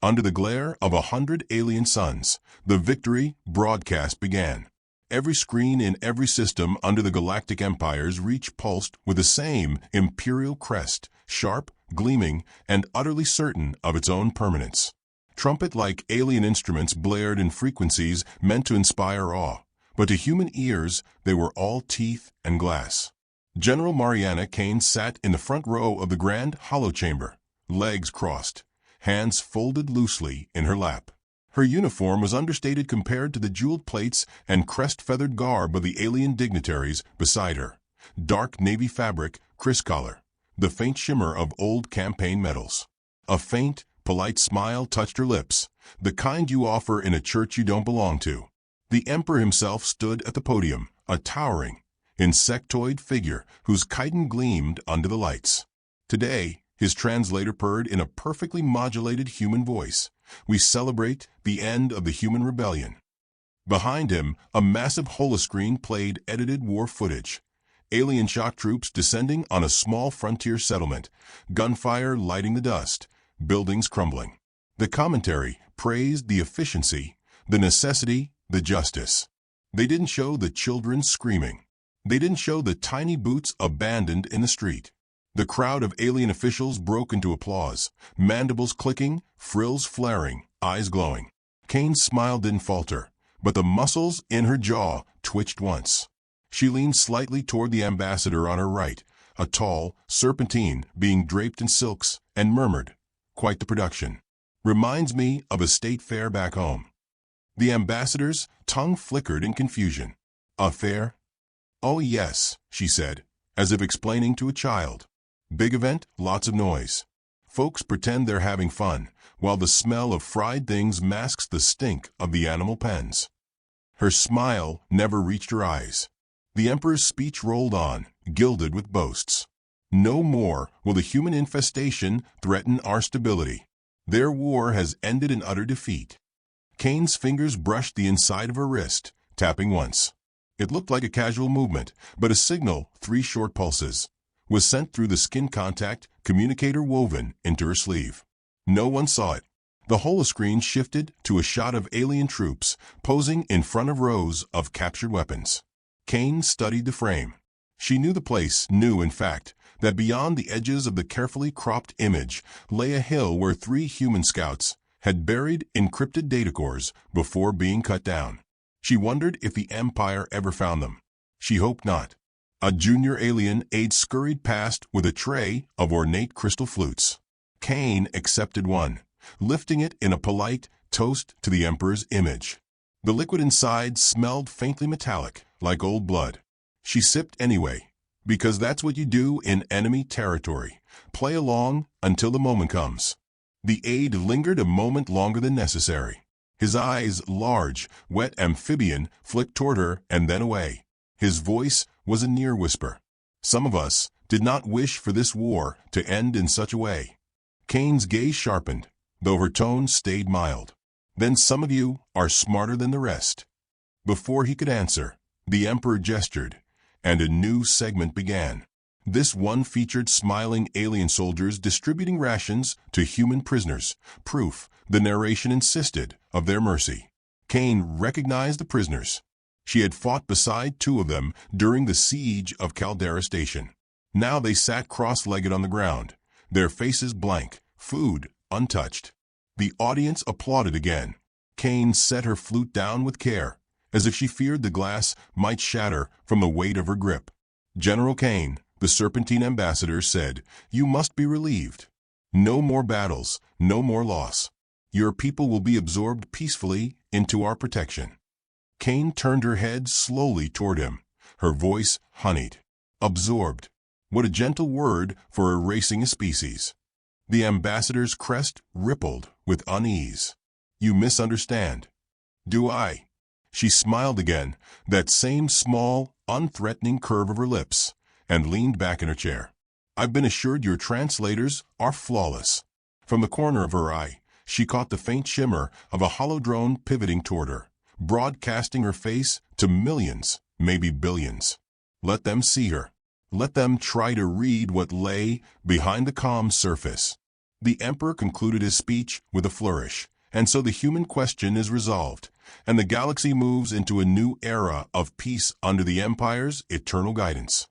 Under the glare of 100 alien suns, the victory broadcast began. Every screen in every system under the galactic empire's reach pulsed with the same imperial crest, sharp, gleaming, and utterly certain of its own permanence. Trumpet-like alien instruments blared in frequencies meant to inspire awe, but to human ears they were all teeth and glass. General Mariana Kane sat in the front row of the grand holochamber, legs crossed, hands folded loosely in her lap. Her uniform was understated compared to the jeweled plates and crest-feathered garb of the alien dignitaries beside her. Dark navy fabric, criss-collar, the faint shimmer of old campaign medals. A faint, polite smile touched her lips, the kind you offer in a church you don't belong to. The emperor himself stood at the podium, a towering, insectoid figure whose chitin gleamed under the lights. Today, his translator purred in a perfectly modulated human voice. We celebrate the end of the human rebellion. Behind him, a massive holoscreen played edited war footage. Alien shock troops descending on a small frontier settlement, gunfire lighting the dust, buildings crumbling. The commentary praised the efficiency, the necessity, the justice. They didn't show the children screaming. They didn't show the tiny boots abandoned in the street. The crowd of alien officials broke into applause, mandibles clicking, frills flaring, eyes glowing. Kane's smile didn't falter, but the muscles in her jaw twitched once. She leaned slightly toward the ambassador on her right, a tall serpentine being draped in silks, and murmured, "Quite the production. Reminds me of a state fair back home." The ambassador's tongue flickered in confusion. "A fair?" "Oh yes," she said, as if explaining to a child. "Big event, lots of noise. Folks pretend they're having fun, while the smell of fried things masks the stink of the animal pens." Her smile never reached her eyes. The emperor's speech rolled on, gilded with boasts. "No more will the human infestation threaten our stability. Their war has ended in utter defeat." Kane's fingers brushed the inside of her wrist, tapping once. It looked like a casual movement, but a signal, 3 short pulses, was sent through the skin contact communicator woven into her sleeve. No one saw it. The holoscreen shifted to a shot of alien troops posing in front of rows of captured weapons. Kane studied the frame. She knew the place, knew, in fact, that beyond the edges of the carefully cropped image lay a hill where 3 human scouts had buried encrypted data cores before being cut down. She wondered if the Empire ever found them. She hoped not. A junior alien aide scurried past with a tray of ornate crystal flutes. Kane accepted one, lifting it in a polite toast to the Emperor's image. The liquid inside smelled faintly metallic, like old blood. She sipped anyway, because that's what you do in enemy territory. Play along until the moment comes. The aide lingered a moment longer than necessary. His eyes, large, wet amphibian, flicked toward her and then away. His voice was a near whisper. "Some of us did not wish for this war to end in such a way." Kane's gaze sharpened, though her tone stayed mild. "Then some of you are smarter than the rest." Before he could answer, the Emperor gestured, and a new segment began. This one featured smiling alien soldiers distributing rations to human prisoners, proof, the narration insisted, of their mercy. Kane recognized the prisoners. She had fought beside 2 of them during the siege of Caldera Station. Now they sat cross-legged on the ground, their faces blank, food untouched. The audience applauded again. Kane set her flute down with care, as if she feared the glass might shatter from the weight of her grip. "General Kane," the Serpentine ambassador said, "you must be relieved. No more battles, no more loss. Your people will be absorbed peacefully into our protection." Kane turned her head slowly toward him, her voice honeyed. Absorbed. What a gentle word for erasing a species. The ambassador's crest rippled with unease. "You misunderstand." "Do I?" She smiled again, that same small, unthreatening curve of her lips, and leaned back in her chair. "I've been assured your translators are flawless." From the corner of her eye, she caught the faint shimmer of a hollow drone pivoting toward her, broadcasting her face to millions, maybe billions. Let them see her. Let them try to read what lay behind the calm surface. The emperor concluded his speech with a flourish, and so the human question is resolved, and the galaxy moves into a new era of peace under the empire's eternal guidance.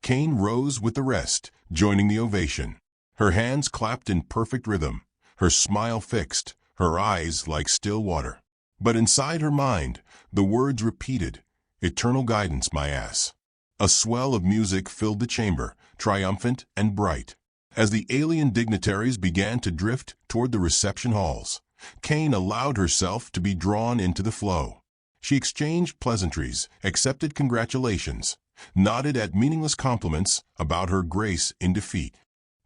Cain rose with the rest, joining the ovation. Her hands clapped in perfect rhythm, her smile fixed, her eyes like still water. But inside her mind, the words repeated, "Eternal guidance, my ass." A swell of music filled the chamber, triumphant and bright. As the alien dignitaries began to drift toward the reception halls, Cain allowed herself to be drawn into the flow. She exchanged pleasantries, accepted congratulations, nodded at meaningless compliments about her grace in defeat.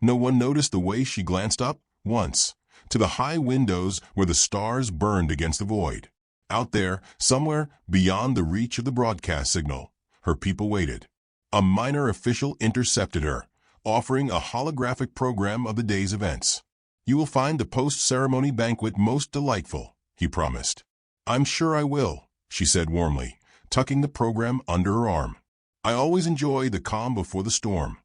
No one noticed the way she glanced up, once, to the high windows where the stars burned against the void. Out there, somewhere beyond the reach of the broadcast signal, her people waited. A minor official intercepted her, offering a holographic program of the day's events. "You will find the post-ceremony banquet most delightful," he promised. "I'm sure I will," she said warmly, tucking the program under her arm. "I always enjoy the calm before the storm."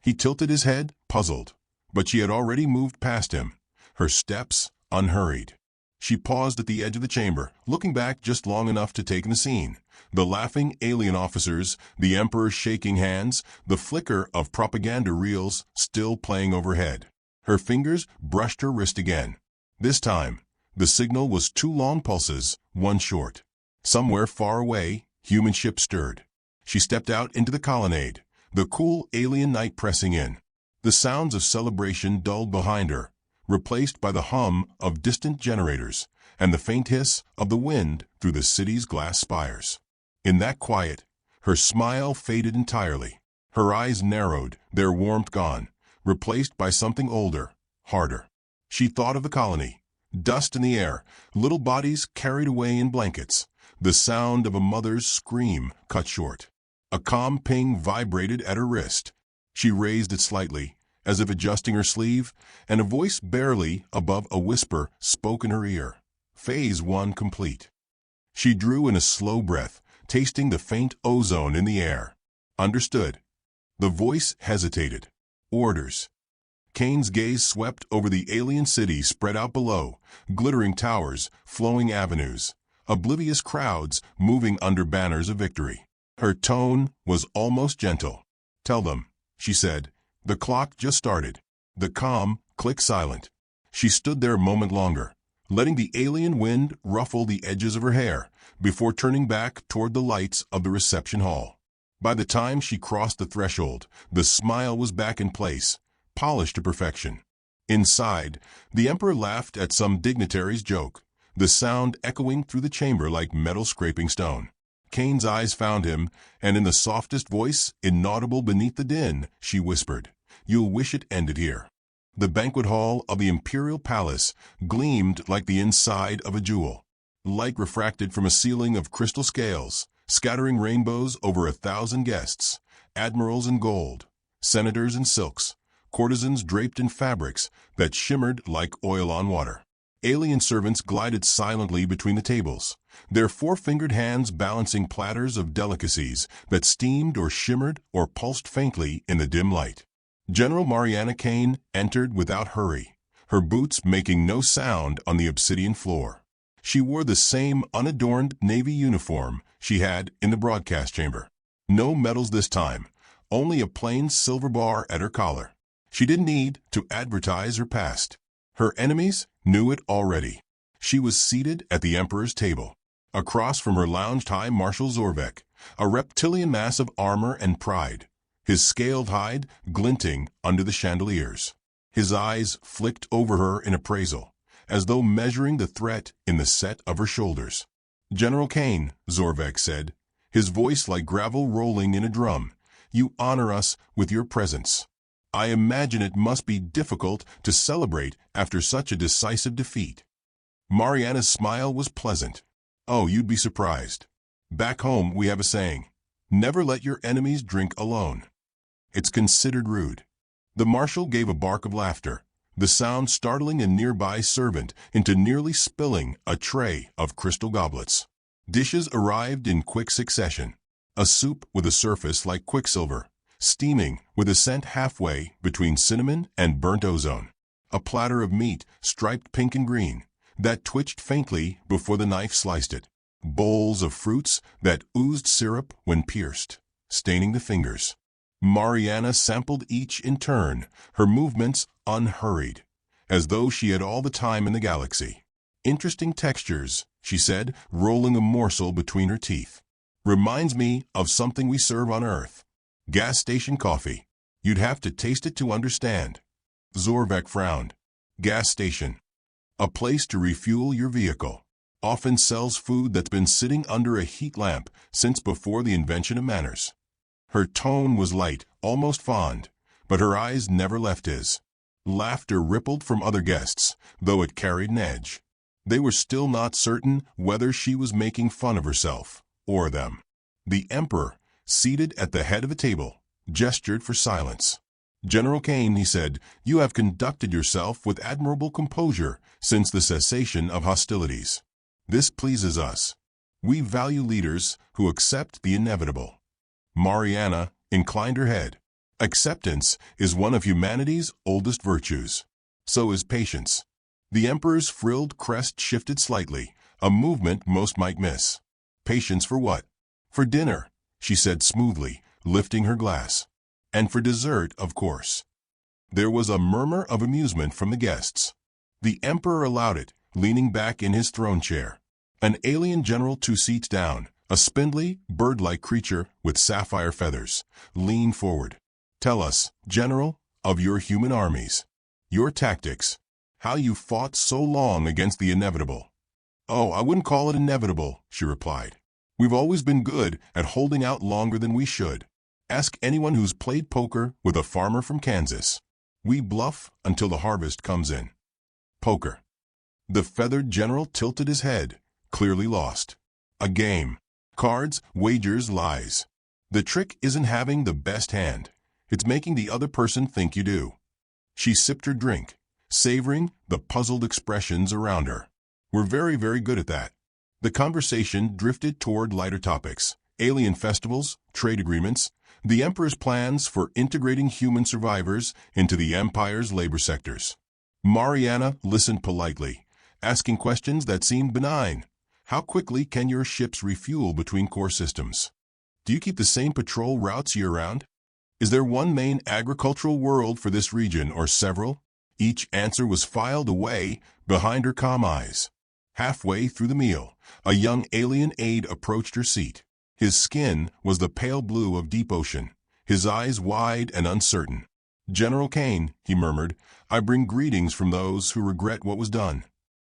He tilted his head, puzzled, but she had already moved past him, her steps unhurried. She paused at the edge of the chamber, looking back just long enough to take in the scene. The laughing alien officers, the emperor shaking hands, the flicker of propaganda reels still playing overhead. Her fingers brushed her wrist again. This time, the signal was 2 long pulses, 1 short. Somewhere far away, human ships stirred. She stepped out into the colonnade, the cool alien night pressing in. The sounds of celebration dulled behind her, replaced by the hum of distant generators and the faint hiss of the wind through the city's glass spires. In that quiet, her smile faded entirely. Her eyes narrowed, their warmth gone, replaced by something older, harder. She thought of the colony. Dust in the air, little bodies carried away in blankets. The sound of a mother's scream cut short. A calm ping vibrated at her wrist. She raised it slightly, as if adjusting her sleeve, and a voice barely above a whisper spoke in her ear. Phase 1 complete. She drew in a slow breath, tasting the faint ozone in the air. Understood. The voice hesitated. Orders. Cain's gaze swept over the alien city spread out below, glittering towers, flowing avenues, oblivious crowds moving under banners of victory. Her tone was almost gentle. "Tell them," she said. "The clock just started." The calm clicked silent. She stood there a moment longer, letting the alien wind ruffle the edges of her hair before turning back toward the lights of the reception hall. By the time she crossed the threshold, the smile was back in place, polished to perfection. Inside, the emperor laughed at some dignitary's joke, the sound echoing through the chamber like metal scraping stone. Cain's eyes found him, and in the softest voice, inaudible beneath the din, she whispered, "You'll wish it ended here." The banquet hall of the imperial palace gleamed like the inside of a jewel. Light refracted from a ceiling of crystal scales, scattering rainbows over 1,000 guests, admirals in gold, senators in silks, courtesans draped in fabrics that shimmered like oil on water. Alien servants glided silently between the tables, their 4-fingered hands balancing platters of delicacies that steamed or shimmered or pulsed faintly in the dim light. General Mariana Cain entered without hurry, her boots making no sound on the obsidian floor. She wore the same unadorned navy uniform she had in the broadcast chamber. No medals this time, only a plain silver bar at her collar. She didn't need to advertise her past. Her enemies knew it already. She was seated at the emperor's table. Across from her lounged High Marshal Zorvek, a reptilian mass of armor and pride, his scaled hide glinting under the chandeliers. His eyes flicked over her in appraisal, as though measuring the threat in the set of her shoulders. "General Cain," Zorvek said, his voice like gravel rolling in a drum, "you honor us with your presence. I imagine it must be difficult to celebrate after such a decisive defeat." Mariana's smile was pleasant. "Oh, you'd be surprised. Back home we have a saying, never let your enemies drink alone. It's considered rude." The marshal gave a bark of laughter, the sound startling a nearby servant into nearly spilling a tray of crystal goblets. Dishes arrived in quick succession. A soup with a surface like quicksilver, steaming with a scent halfway between cinnamon and burnt ozone. a platter of meat striped pink and green that twitched faintly before the knife sliced it, bowls of fruits that oozed syrup when pierced, staining the fingers. Mariana sampled each in turn, her movements unhurried, as though she had all the time in the galaxy. "Interesting textures," she said, rolling a morsel between her teeth. "Reminds me of something we serve on Earth. Gas station coffee. You'd have to taste it to understand." Zorvek frowned. "Gas station. A place to refuel your vehicle. Often sells food that's been sitting under a heat lamp since before the invention of manners." Her tone was light, almost fond, but her eyes never left his. Laughter rippled from other guests, though it carried an edge. They were still not certain whether she was making fun of herself or them. The Emperor, seated at the head of the table, gestured for silence. "General Kane," he said, "you have conducted yourself with admirable composure since the cessation of hostilities. This pleases us. We value leaders who accept the inevitable." Mariana inclined her head. "Acceptance is one of humanity's oldest virtues. So is patience." The Emperor's frilled crest shifted slightly, a movement most might miss. "Patience for what?" "For dinner," she said smoothly, lifting her glass. "And for dessert, of course." There was a murmur of amusement from the guests. The Emperor allowed it, leaning back in his throne chair. An alien general 2 seats down, a spindly, bird-like creature with sapphire feathers, leaned forward. "Tell us, General, of your human armies. Your tactics. How you fought so long against the inevitable." "Oh, I wouldn't call it inevitable," she replied. "We've always been good at holding out longer than we should. Ask anyone who's played poker with a farmer from Kansas. We bluff until the harvest comes in." "Poker." The feathered general tilted his head, clearly lost. "A game. Cards, wagers, lies. The trick isn't having the best hand. It's making the other person think you do." She sipped her drink, savoring the puzzled expressions around her. "We're very, very good at that." The conversation drifted toward lighter topics: alien festivals, trade agreements, the Emperor's plans for integrating human survivors into the Empire's labor sectors. Mariana listened politely, asking questions that seemed benign. "How quickly can your ships refuel between core systems? Do you keep the same patrol routes year-round? Is there one main agricultural world for this region or several?" Each answer was filed away behind her calm eyes. Halfway through the meal, a young alien aide approached her seat. His skin was the pale blue of deep ocean, his eyes wide and uncertain. "General Kane," he murmured, "I bring greetings from those who regret what was done."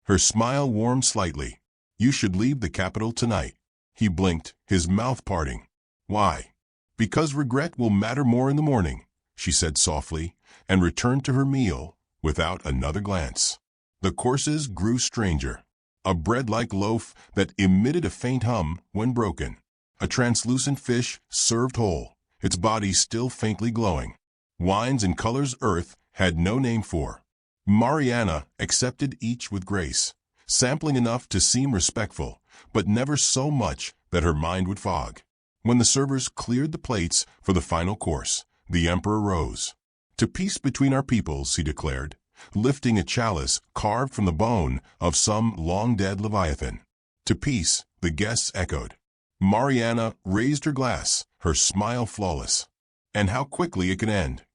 Her smile warmed slightly. "You should leave the capital tonight." He blinked, his mouth parting. "Why?" "Because regret will matter more in the morning," she said softly, and returned to her meal without another glance. The courses grew stranger. A bread-like loaf that emitted a faint hum when broken. A translucent fish served whole, its body still faintly glowing. Wines and colors Earth had no name for. Mariana accepted each with grace, sampling enough to seem respectful, but never so much that her mind would fog. When the servers cleared the plates for the final course, the Emperor rose. "To peace between our peoples," he declared, lifting a chalice carved from the bone of some long-dead Leviathan. "To peace," the guests echoed. Mariana raised her glass, her smile flawless. And how quickly it could end.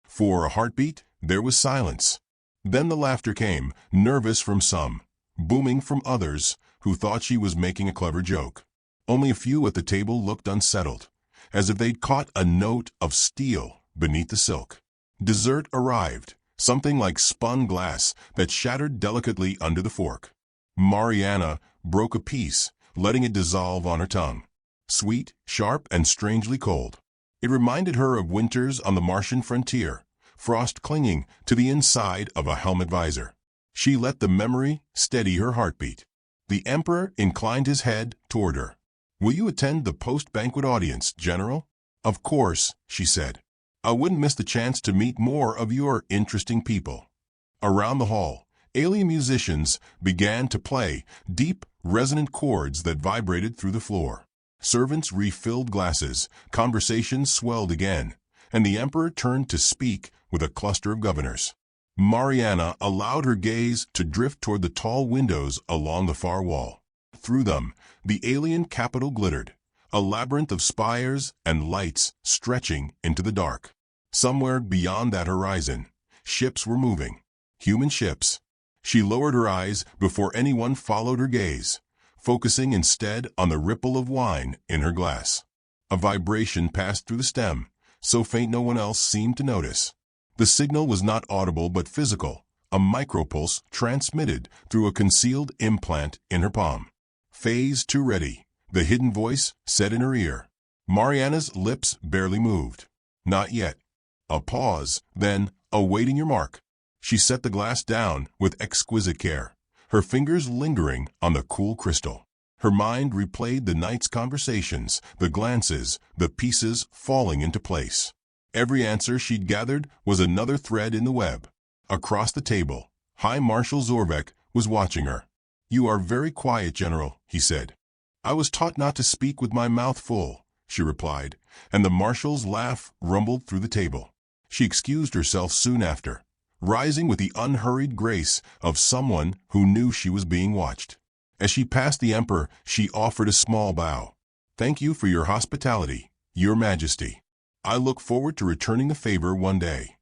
For a heartbeat, there was silence. Then the laughter came, nervous from some, booming from others who thought she was making a clever joke. Only a few at the table looked unsettled, as if they'd caught a note of steel beneath the silk. Dessert arrived, something like spun glass that shattered delicately under the fork. Mariana broke a piece, letting it dissolve on her tongue. Sweet, sharp, and strangely cold. It reminded her of winters on the Martian frontier, frost clinging to the inside of a helmet visor. She let the memory steady her heartbeat. The Emperor inclined his head toward her. "Will you attend the post-banquet audience, General?" "Of course," she said. "I wouldn't miss the chance to meet more of your interesting people." Around the hall, alien musicians began to play deep, resonant chords that vibrated through the floor. Servants refilled glasses, conversations swelled again, and the Emperor turned to speak with a cluster of governors. Mariana allowed her gaze to drift toward the tall windows along the far wall. Through them, the alien capital glittered, a labyrinth of spires and lights stretching into the dark. Somewhere beyond that horizon, ships were moving. Human ships. She lowered her eyes before anyone followed her gaze, focusing instead on the ripple of wine in her glass. A vibration passed through the stem, so faint no one else seemed to notice. The signal was not audible but physical, a micropulse transmitted through a concealed implant in her palm. "Phase 2 ready," the hidden voice said in her ear. Mariana's lips barely moved. "Not yet." A pause, then, "Awaiting your mark." She set the glass down with exquisite care, her fingers lingering on the cool crystal. Her mind replayed the night's conversations, the glances, the pieces falling into place. Every answer she'd gathered was another thread in the web. Across the table, High Marshal Zorvek was watching her. "You are very quiet, General," he said. "I was taught not to speak with my mouth full," she replied, and the Marshal's laugh rumbled through the table. She excused herself soon after, rising with the unhurried grace of someone who knew she was being watched. As she passed the Emperor, she offered a small bow. "Thank you for your hospitality, Your Majesty. I look forward to returning the favor one day."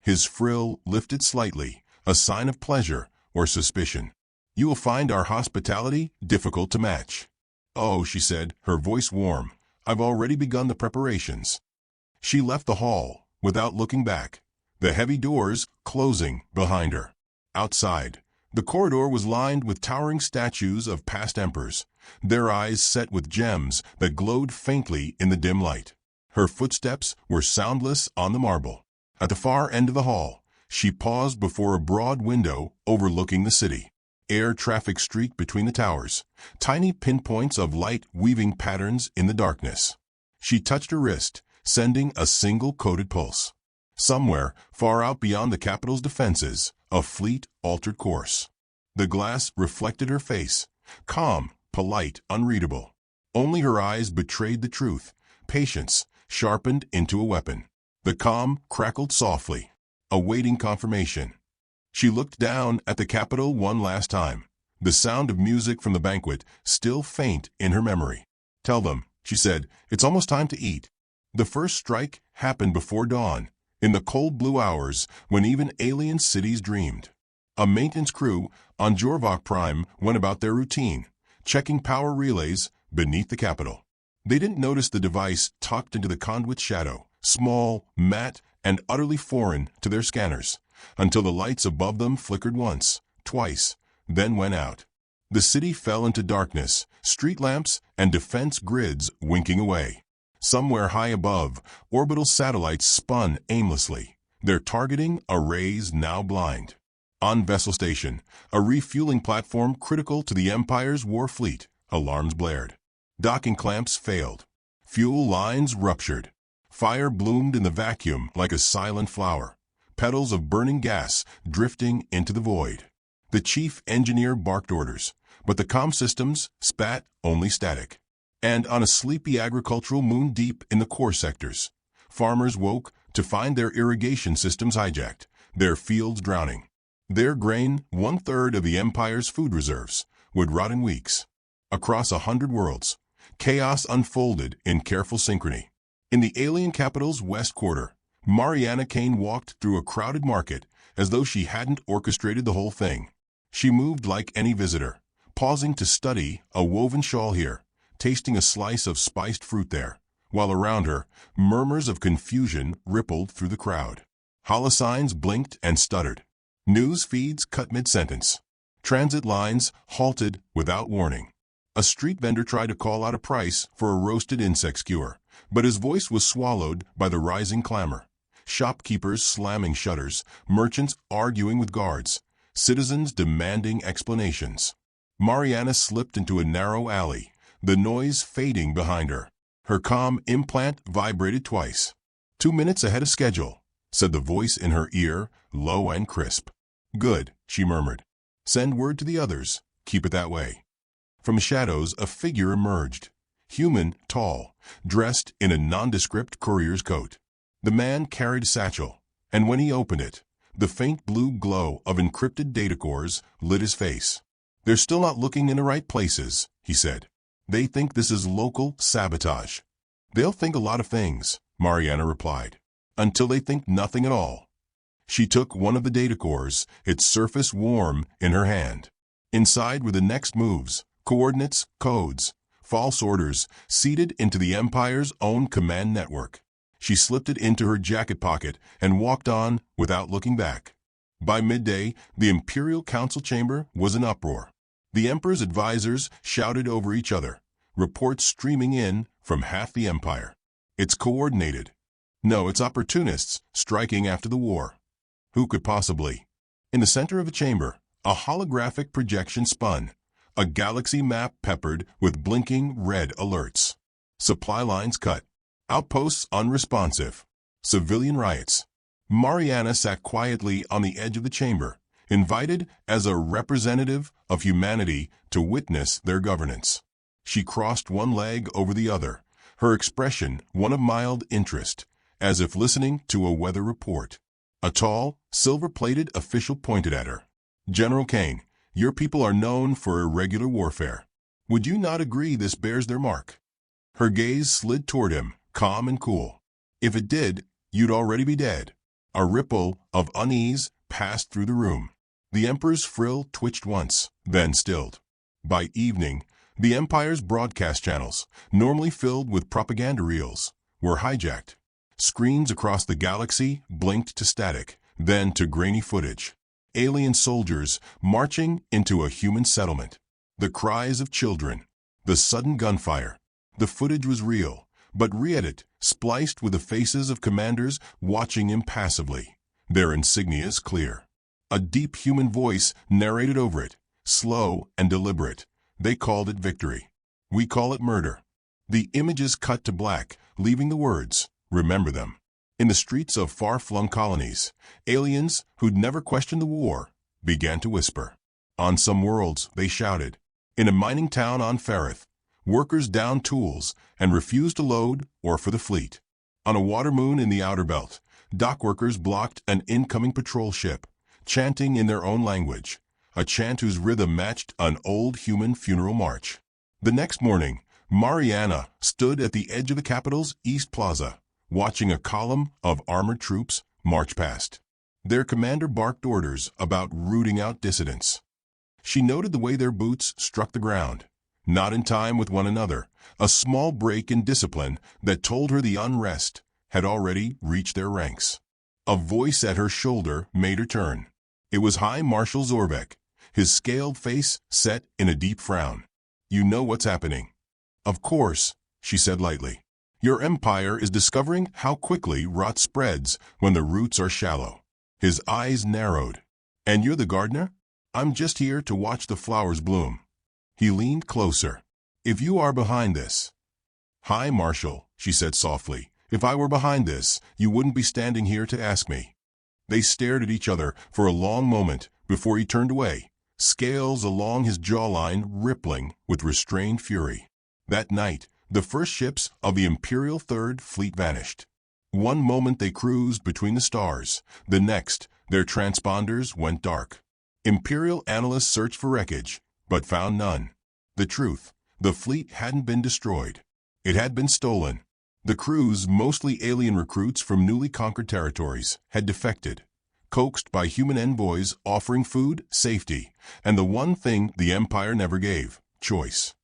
His frill lifted slightly, a sign of pleasure or suspicion. "You will find our hospitality difficult to match." "Oh," she said, her voice warm, "I've already begun the preparations." She left the hall, without looking back, the heavy doors closing behind her. Outside, the corridor was lined with towering statues of past emperors, their eyes set with gems that glowed faintly in the dim light. Her footsteps were soundless on the marble. At the far end of the hall, she paused before a broad window overlooking the city. Air traffic streaked between the towers, tiny pinpoints of light weaving patterns in the darkness. She touched her wrist, sending a single coded pulse. Somewhere, far out beyond the capital's defenses, a fleet altered course. The glass reflected her face, calm, polite, unreadable. Only her eyes betrayed the truth, patience, sharpened into a weapon. The calm crackled softly, awaiting confirmation. She looked down at the capital one last time, the sound of music from the banquet still faint in her memory. "Tell them," she said, "it's almost time to eat." The first strike happened before dawn, in the cold blue hours when even alien cities dreamed. A maintenance crew on Jorvok Prime went about their routine, checking power relays beneath the capital. They didn't notice the device tucked into the conduit's shadow, small, matte, and utterly foreign to their scanners, until the lights above them flickered once, twice, then went out. The city fell into darkness, street lamps and defense grids winking away. Somewhere high above, orbital satellites spun aimlessly, their targeting arrays now blind. On Vessel Station, a refueling platform critical to the Empire's war fleet, alarms blared. Docking clamps failed. Fuel lines ruptured. Fire bloomed in the vacuum like a silent flower, petals of burning gas drifting into the void. The chief engineer barked orders, but the comm systems spat only static. And on a sleepy agricultural moon deep in the core sectors, farmers woke to find their irrigation systems hijacked, their fields drowning. Their grain, 1/3 of the Empire's food reserves, would rot in weeks. Across 100 worlds, chaos unfolded in careful synchrony. In the alien capital's west quarter, Mariana Kane walked through a crowded market as though she hadn't orchestrated the whole thing. She moved like any visitor, pausing to study a woven shawl here, tasting a slice of spiced fruit there, while around her, murmurs of confusion rippled through the crowd. Holosigns blinked and stuttered. News feeds cut mid-sentence. Transit lines halted without warning. A street vendor tried to call out a price for a roasted insect skewer, but his voice was swallowed by the rising clamor. Shopkeepers slamming shutters, merchants arguing with guards, citizens demanding explanations. Mariana slipped into a narrow alley, the noise fading behind her. Her comm implant vibrated twice. 2 minutes ahead of schedule, said the voice in her ear, low and crisp. Good, she murmured. Send word to the others. Keep it that way. From shadows, a figure emerged. Human, tall, dressed in a nondescript courier's coat. The man carried a satchel, and when he opened it, The faint blue glow of encrypted data cores lit his face. "They're still not looking in the right places," he said. "They think this is local sabotage." "They'll think a lot of things," Mariana replied, "until they think nothing at all." She took one of the data cores, its surface warm, in her hand. Inside were the next moves, coordinates, codes, false orders, seeded into the Empire's own command network. She slipped it into her jacket pocket and walked on without looking back. By midday, the Imperial Council chamber was in uproar. The Emperor's advisors shouted over each other, reports streaming in from half the Empire. "It's coordinated." "No, it's opportunists striking after the war." "Who could possibly?" In the center of the chamber, a holographic projection spun, a galaxy map peppered with blinking red alerts. Supply lines cut. Outposts unresponsive. Civilian riots. Mariana sat quietly on the edge of the chamber, invited as a representative of humanity to witness their governance. She crossed one leg over the other, her expression one of mild interest, as if listening to a weather report. A tall, silver-plated official pointed at her. "General Kane, your people are known for irregular warfare. Would you not agree this bears their mark?" Her gaze slid toward him, calm and cool. "If it did, you'd already be dead." A ripple of unease passed through the room. The Emperor's frill twitched once, then stilled. By evening, the Empire's broadcast channels, normally filled with propaganda reels, were hijacked. Screens across the galaxy blinked to static, then to grainy footage. Alien soldiers marching into a human settlement. The cries of children. The sudden gunfire. The footage was real, but re-edit, spliced with the faces of commanders watching impassively. Their insignias clear. A deep human voice narrated over it, slow and deliberate. They called it victory. We call it murder. The images cut to black, leaving the words, "Remember them." In the streets of far-flung colonies, aliens who'd never questioned the war began to whisper. On some worlds, they shouted. In a mining town on Ferrith, workers downed tools and refused to load or for the fleet. On a water moon in the outer belt, dock workers blocked an incoming patrol ship, chanting in their own language, a chant whose rhythm matched an old human funeral march. The next morning, Mariana stood at the edge of the capital's East Plaza, watching a column of armored troops march past. Their commander barked orders about rooting out dissidents. She noted the way their boots struck the ground, not in time with one another, a small break in discipline that told her the unrest had already reached their ranks. A voice at her shoulder made her turn. It was High Marshal Zorvek, his scaled face set in a deep frown. "You know what's happening." "Of course," she said lightly. "Your empire is discovering how quickly rot spreads when the roots are shallow." His eyes narrowed. "And you're the gardener?" "I'm just here to watch the flowers bloom." He leaned closer. "If you are behind this—" "High Marshal," she said softly, "if I were behind this, you wouldn't be standing here to ask me." They stared at each other for a long moment before he turned away, scales along his jawline rippling with restrained fury. That night, the first ships of the Imperial Third Fleet vanished. One moment they cruised between the stars, the next, their transponders went dark. Imperial analysts searched for wreckage, but found none. The truth, the fleet hadn't been destroyed. It had been stolen. The crews, mostly alien recruits from newly conquered territories, had defected, coaxed by human envoys offering food, safety, and the one thing the Empire never gave, choice.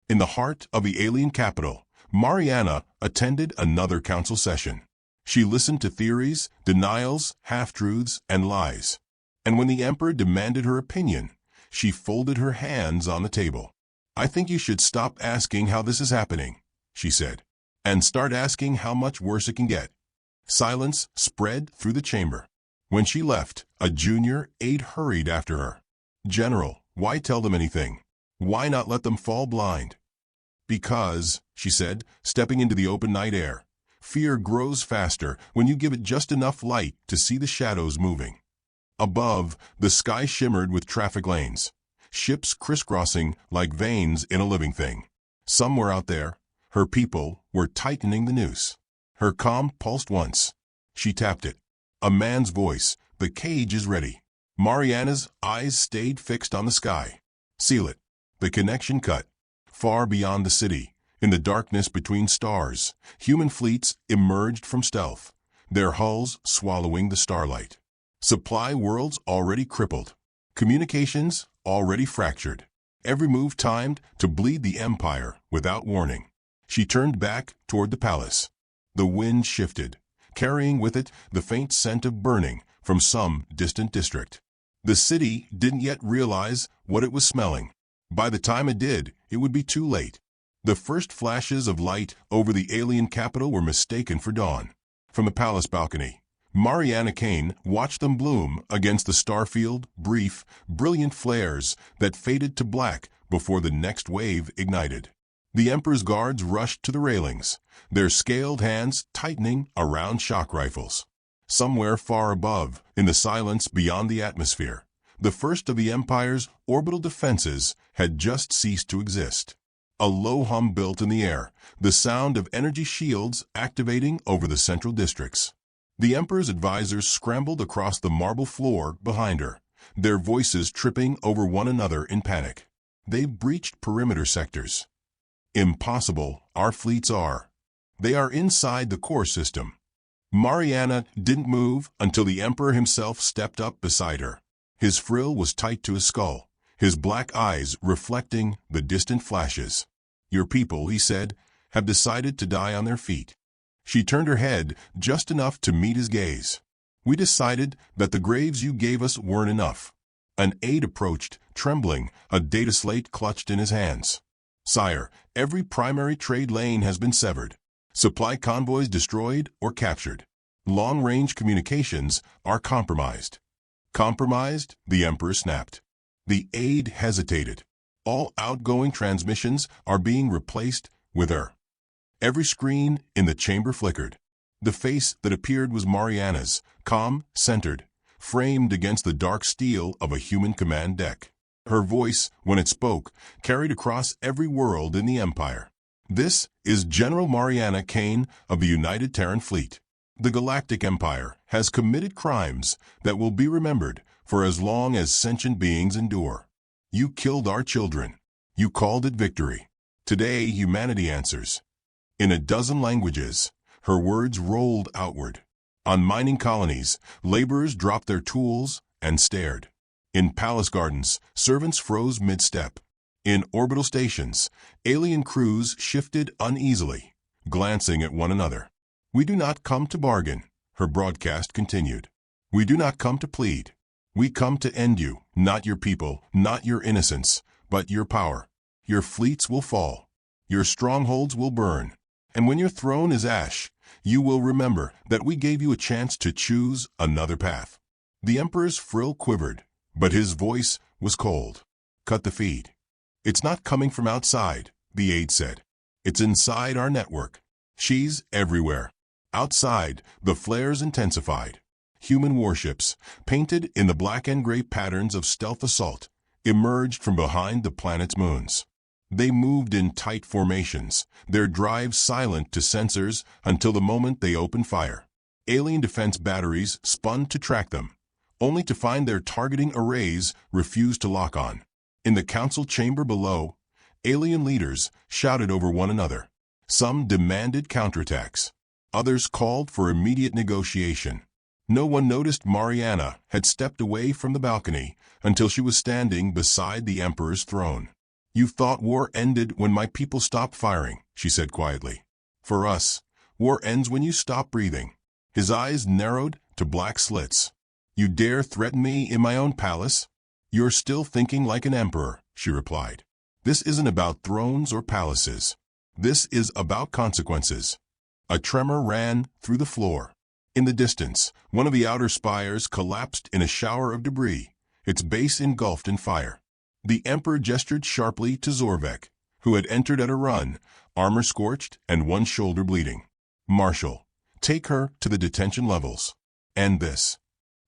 In the heart of the alien capital, Mariana attended another council session. She listened to theories, denials, half-truths, and lies. And when the Emperor demanded her opinion, she folded her hands on the table. "I think you should stop asking how this is happening," she said, "and start asking how much worse it can get." Silence spread through the chamber. When she left, a junior aide hurried after her. "General, why tell them anything? Why not let them fall blind?" "Because," she said, stepping into the open night air, "fear grows faster when you give it just enough light to see the shadows moving." Above, the sky shimmered with traffic lanes, ships crisscrossing like veins in a living thing. Somewhere out there, her people were tightening the noose. Her calm pulsed once. She tapped it. A man's voice, The cage is ready. Mariana's eyes stayed fixed on the sky. Seal it. The connection cut. Far beyond the city, in the darkness between stars, human fleets emerged from stealth, their hulls swallowing the starlight. Supply worlds already crippled. Communications already fractured. Every move timed to bleed the Empire without warning. She turned back toward the palace. The wind shifted, carrying with it the faint scent of burning from some distant district. The city didn't yet realize what it was smelling. By the time it did, it would be too late. The first flashes of light over the alien capital were mistaken for dawn. From the palace balcony, Mariana Kane watched them bloom against the starfield, brief, brilliant flares that faded to black before the next wave ignited. The Emperor's guards rushed to the railings, their scaled hands tightening around shock rifles. Somewhere far above, in the silence beyond the atmosphere, the first of the Empire's orbital defenses had just ceased to exist. A low hum built in the air, the sound of energy shields activating over the central districts. The Emperor's advisors scrambled across the marble floor behind her, their voices tripping over one another in panic. They've breached perimeter sectors. Impossible, our fleets are. They are inside the core system. Mariana didn't move until the Emperor himself stepped up beside her. His frill was tight to his skull, his black eyes reflecting the distant flashes. Your people, he said, have decided to die on their feet. She turned her head just enough to meet his gaze. We decided that the graves you gave us weren't enough. An aide approached, trembling, a data slate clutched in his hands. Sire, every primary trade lane has been severed. Supply convoys destroyed or captured. Long-range communications are compromised. Compromised? The Emperor snapped. The aide hesitated. All outgoing transmissions are being replaced with her. Every screen in the chamber flickered. The face that appeared was Mariana's, calm, centered, framed against the dark steel of a human command deck. Her voice, when it spoke, carried across every world in the Empire. This is General Mariana Kane of the United Terran Fleet. The Galactic Empire has committed crimes that will be remembered for as long as sentient beings endure. You killed our children. You called it victory. Today, humanity answers. In a dozen languages, her words rolled outward. On mining colonies, laborers dropped their tools and stared. In palace gardens, servants froze mid-step. In orbital stations, alien crews shifted uneasily, glancing at one another. We do not come to bargain, her broadcast continued. We do not come to plead. We come to end you, not your people, not your innocence, but your power. Your fleets will fall. Your strongholds will burn. And when your throne is ash, you will remember that we gave you a chance to choose another path. The Emperor's frill quivered, but his voice was cold. Cut the feed. It's not coming from outside, the aide said. It's inside our network. She's everywhere. Outside, the flares intensified. Human warships, painted in the black and gray patterns of stealth assault, emerged from behind the planet's moons. They moved in tight formations, their drives silent to sensors until the moment they opened fire. Alien defense batteries spun to track them, only to find their targeting arrays refused to lock on. In the council chamber below, alien leaders shouted over one another. Some demanded counterattacks. Others called for immediate negotiation. No one noticed Mariana had stepped away from the balcony until she was standing beside the Emperor's throne. You thought war ended when my people stopped firing, she said quietly. For us, war ends when you stop breathing. His eyes narrowed to black slits. You dare threaten me in my own palace? You're still thinking like an emperor, she replied. This isn't about thrones or palaces. This is about consequences. A tremor ran through the floor. In the distance, one of the outer spires collapsed in a shower of debris, its base engulfed in fire. The Emperor gestured sharply to Zorvek, who had entered at a run, armor scorched and one shoulder bleeding. Marshal, take her to the detention levels. End this.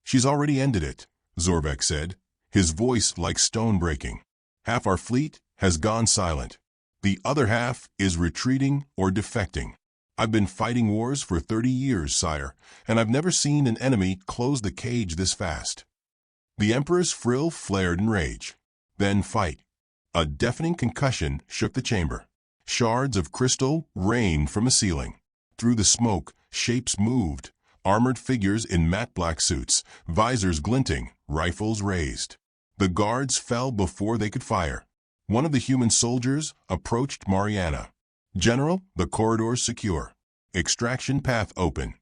She's already ended it, Zorvek said, his voice like stone breaking. Half our fleet has gone silent. The other half is retreating or defecting. I've been fighting wars for 30 years, sire, and I've never seen an enemy close the cage this fast. The Emperor's frill flared in rage. Then fight. A deafening concussion shook the chamber. Shards of crystal rained from the ceiling. Through the smoke, shapes moved, armored figures in matte black suits, visors glinting, rifles raised. The guards fell before they could fire. One of the human soldiers approached Mariana. "General, the corridor's secure. Extraction path open."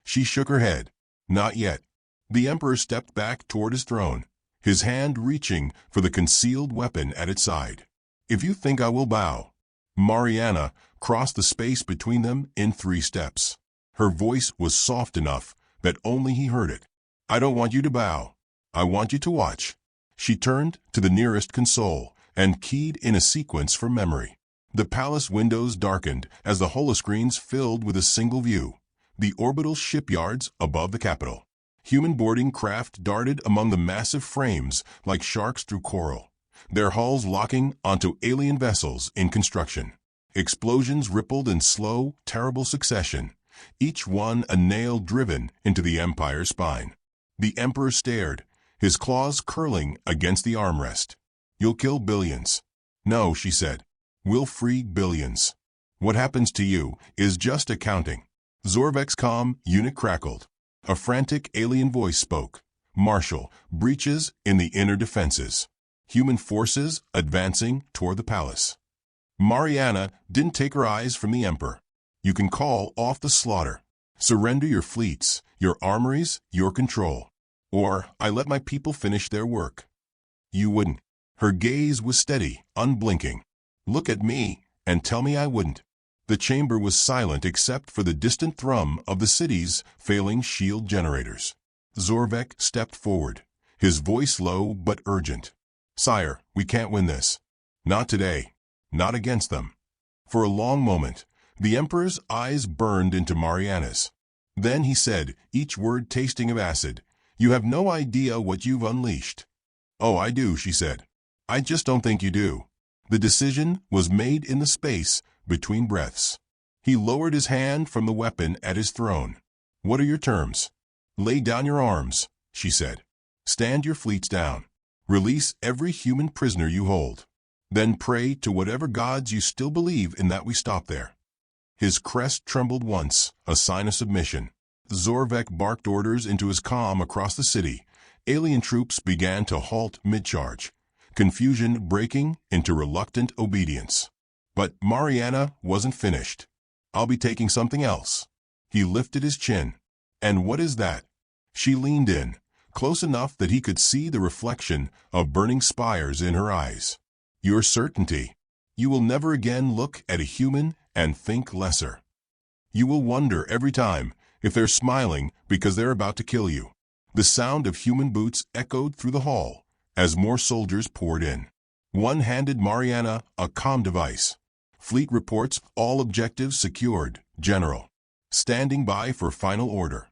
She shook her head. "Not yet." The Emperor stepped back toward his throne, his hand reaching for the concealed weapon at its side. "If you think I will bow." Mariana crossed the space between them in 3 steps. Her voice was soft enough that only he heard it. "I don't want you to bow. I want you to watch." She turned to the nearest console and keyed in a sequence from memory. The palace windows darkened as the holoscreens filled with a single view. The orbital shipyards above the capital. Human boarding craft darted among the massive frames like sharks through coral, their hulls locking onto alien vessels in construction. Explosions rippled in slow, terrible succession, each one a nail driven into the Empire's spine. The Emperor stared, his claws curling against the armrest. "You'll kill billions." "No," she said. "We'll free billions. What happens to you is just accounting." Zorvek's calm unit crackled. A frantic alien voice spoke. "Marshal, breaches in the inner defenses. Human forces advancing toward the palace." Mariana didn't take her eyes from the Emperor. "You can call off the slaughter. Surrender your fleets, your armories, your control. Or I let my people finish their work." "You wouldn't." Her gaze was steady, unblinking. "Look at me and tell me I wouldn't." The chamber was silent except for the distant thrum of the city's failing shield generators. Zorvek stepped forward, his voice low but urgent. "Sire, we can't win this. Not today. Not against them." For a long moment, the Emperor's eyes burned into Mariana's. Then he said, each word tasting of acid, "You have no idea what you've unleashed." "Oh, I do," she said. "I just don't think you do." The decision was made in the space between breaths. He lowered his hand from the weapon at his throne. "What are your terms?" "Lay down your arms," she said. "Stand your fleets down. Release every human prisoner you hold. Then pray to whatever gods you still believe in that we stop there." His crest trembled once, a sign of submission. Zorvek barked orders into his comm across the city. Alien troops began to halt mid-charge, confusion breaking into reluctant obedience. But Mariana wasn't finished. "I'll be taking something else." He lifted his chin. "And what is that?" She leaned in, close enough that he could see the reflection of burning spires in her eyes. "Your certainty. You will never again look at a human and think lesser. You will wonder every time if they're smiling because they're about to kill you." The sound of human boots echoed through the hall as more soldiers poured in. One handed Mariana a comm device. "Fleet reports all objectives secured, General. Standing by for final order."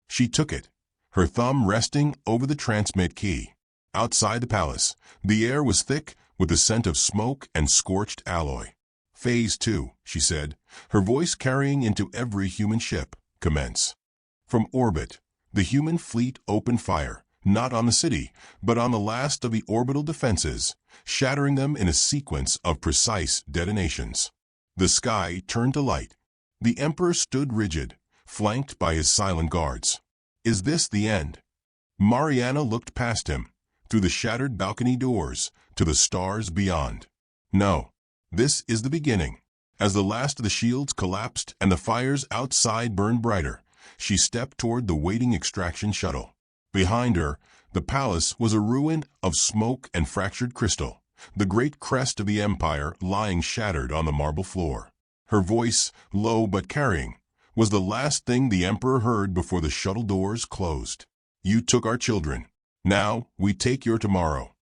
She took it, her thumb resting over the transmit key. Outside the palace, the air was thick with the scent of smoke and scorched alloy. "Phase 2, she said, her voice carrying into every human ship. "Commence." From orbit, the human fleet opened fire, not on the city, but on the last of the orbital defenses, shattering them in a sequence of precise detonations. The sky turned to light. The Emperor stood rigid, flanked by his silent guards. "Is this the end?" Mariana looked past him, through the shattered balcony doors, to the stars beyond. "No, this is the beginning." As the last of the shields collapsed and the fires outside burned brighter, she stepped toward the waiting extraction shuttle. Behind her, the palace was a ruin of smoke and fractured crystal, the great crest of the Empire lying shattered on the marble floor. Her voice, low but carrying, was the last thing the Emperor heard before the shuttle doors closed. "You took our children. Now we take your tomorrow."